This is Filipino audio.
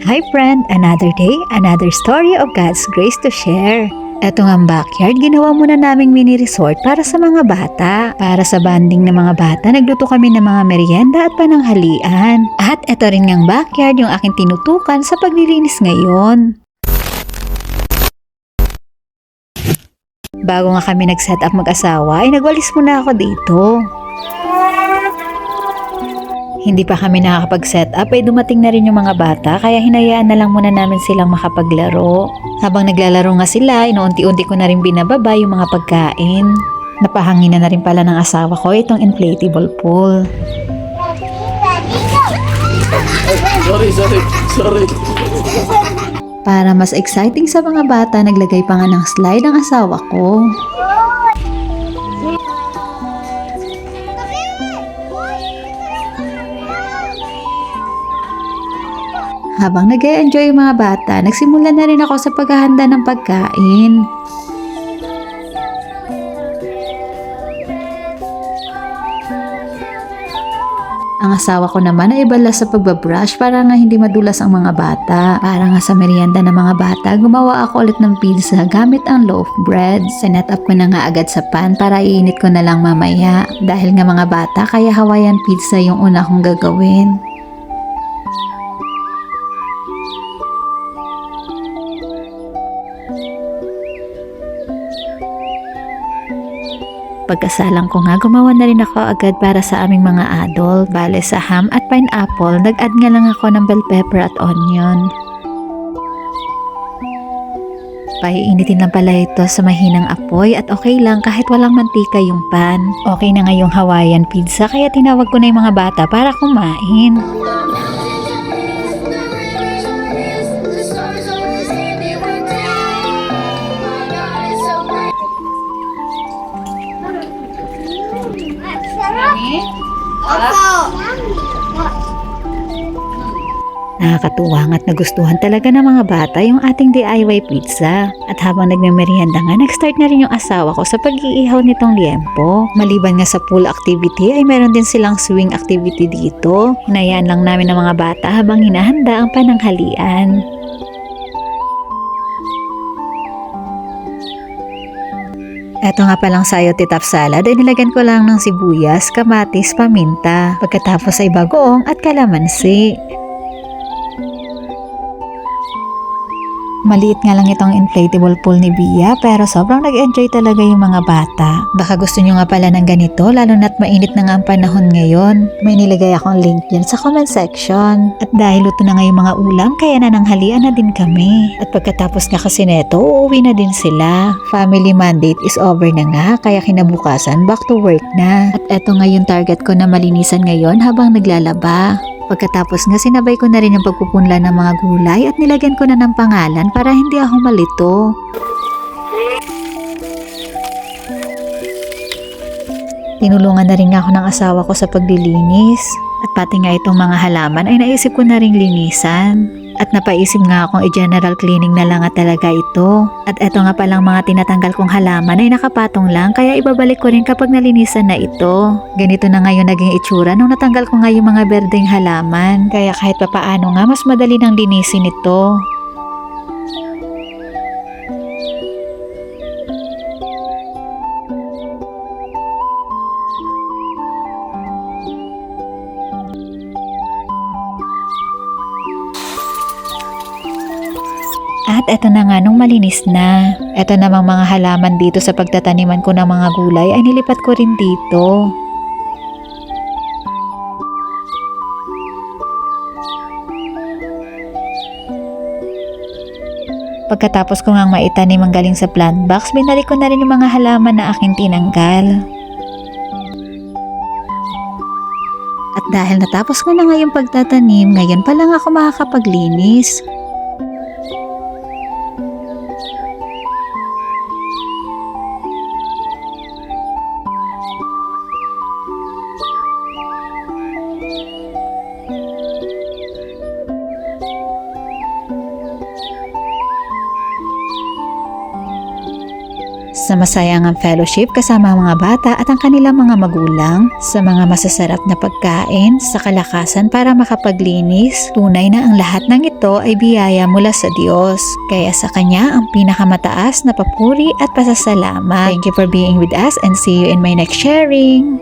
Hi friend, another day, another story of God's grace to share. Eto nga ang backyard, ginawa muna naming mini resort para sa mga bata. Para sa banding ng mga bata, nagluto kami ng mga merienda at pananghalian. At eto rin ngang backyard yung aking tinutukan sa paglilinis ngayon. Bago nga kami nag-set up mag-asawa, ay nagwalis muna ako dito. Hindi pa kami nakakapag-set up ay dumating na rin yung mga bata kaya hinayaan na lang muna namin silang makapaglaro. Habang naglalaro nga sila, inuunti-unti ko na rin binababa yung mga pagkain. Napahangin na rin pala ng asawa ko itong inflatable pool. Sorry. Para mas exciting sa mga bata, naglagay pa nga ng slide ang asawa ko. Habang nag-e-enjoy yung mga bata, nagsimula na rin ako sa paghahanda ng pagkain. Ang asawa ko naman ay ibala sa pagbabrush para nga hindi madulas ang mga bata. Para nga sa merienda ng mga bata, gumawa ako ulit ng pizza gamit ang loaf bread. Sinet up ko na nga agad sa pan para iinit ko na lang mamaya. Dahil nga mga bata, kaya Hawaiian pizza yung una kong gagawin. Pagkasalang ko nga, gumawa na rin ako agad para sa aming mga adult. Bale sa ham at pineapple, nag-add nga lang ako ng bell pepper at onion. Paiinitin lang pala ito sa mahinang apoy at okay lang kahit walang mantika yung pan. Okay na nga yung Hawaiian pizza kaya tinawag ko na yung mga bata para kumain. Nakakatuwa nga't nagustuhan talaga ng mga bata yung ating DIY pizza. At habang nagmemeryenda nga, nag-start na rin yung asawa ko sa pag-iihaw nitong liempo. Maliban nga sa pool activity ay meron din silang swing activity dito. Hinayaan lang namin ng mga bata habang hinahanda ang pananghalian. Eto nga palang sayote titap salad ay nilagyan ko lang ng sibuyas, kamatis, paminta. Pagkatapos ay bagoong at kalamansi. Maliit nga lang itong inflatable pool ni Bia pero sobrang nag-enjoy talaga yung mga bata. Baka gusto nyo nga pala ng ganito lalo na't mainit na nga ang panahon ngayon. May nilagay akong link dyan sa comment section. At dahil luto na nga yung mga ulam kaya nananghalian na din kami. At pagkatapos nga kasi neto, uuwi na din sila. Family mandate is over na nga kaya kinabukasan back to work na. At eto nga yung target ko na malinisan ngayon habang naglalaba. Pagkatapos nga sinabay ko na rin yung pagpupunla ng mga gulay at nilagyan ko na ng pangalan para hindi ako malito. Tinulungan na rin nga ako ng asawa ko sa paglilinis. At pati nga itong mga halaman ay naisip ko na ring linisan. At napaisip nga akong i-general cleaning na lang talaga ito. At eto nga palang mga tinatanggal kong halaman ay nakapatong lang kaya ibabalik ko rin kapag nalinisan na ito. Ganito na ngayon naging itsura nung natanggal ko nga yung mga berdeng halaman. Kaya kahit papaano nga mas madali nang linisin ito. At eto na nga nung malinis na. Eto namang mga halaman dito sa pagtataniman ko ng mga gulay ay nilipat ko rin dito. Pagkatapos ko ngang maitanim ang galing sa plant box, binalik ko na rin yung mga halaman na aking tinanggal. At dahil natapos ko na nga yung pagtatanim, ngayon pa lang ako makakapaglinis. sa masayang fellowship kasama ang mga bata at ang kanilang mga magulang, sa mga masasarap na pagkain, sa kalakasan para makapaglinis. Tunay na ang lahat ng ito ay biyaya mula sa Diyos. Kaya sa Kanya ang pinakamataas na papuri at pasasalamat. Thank you for being with us and see you in my next sharing.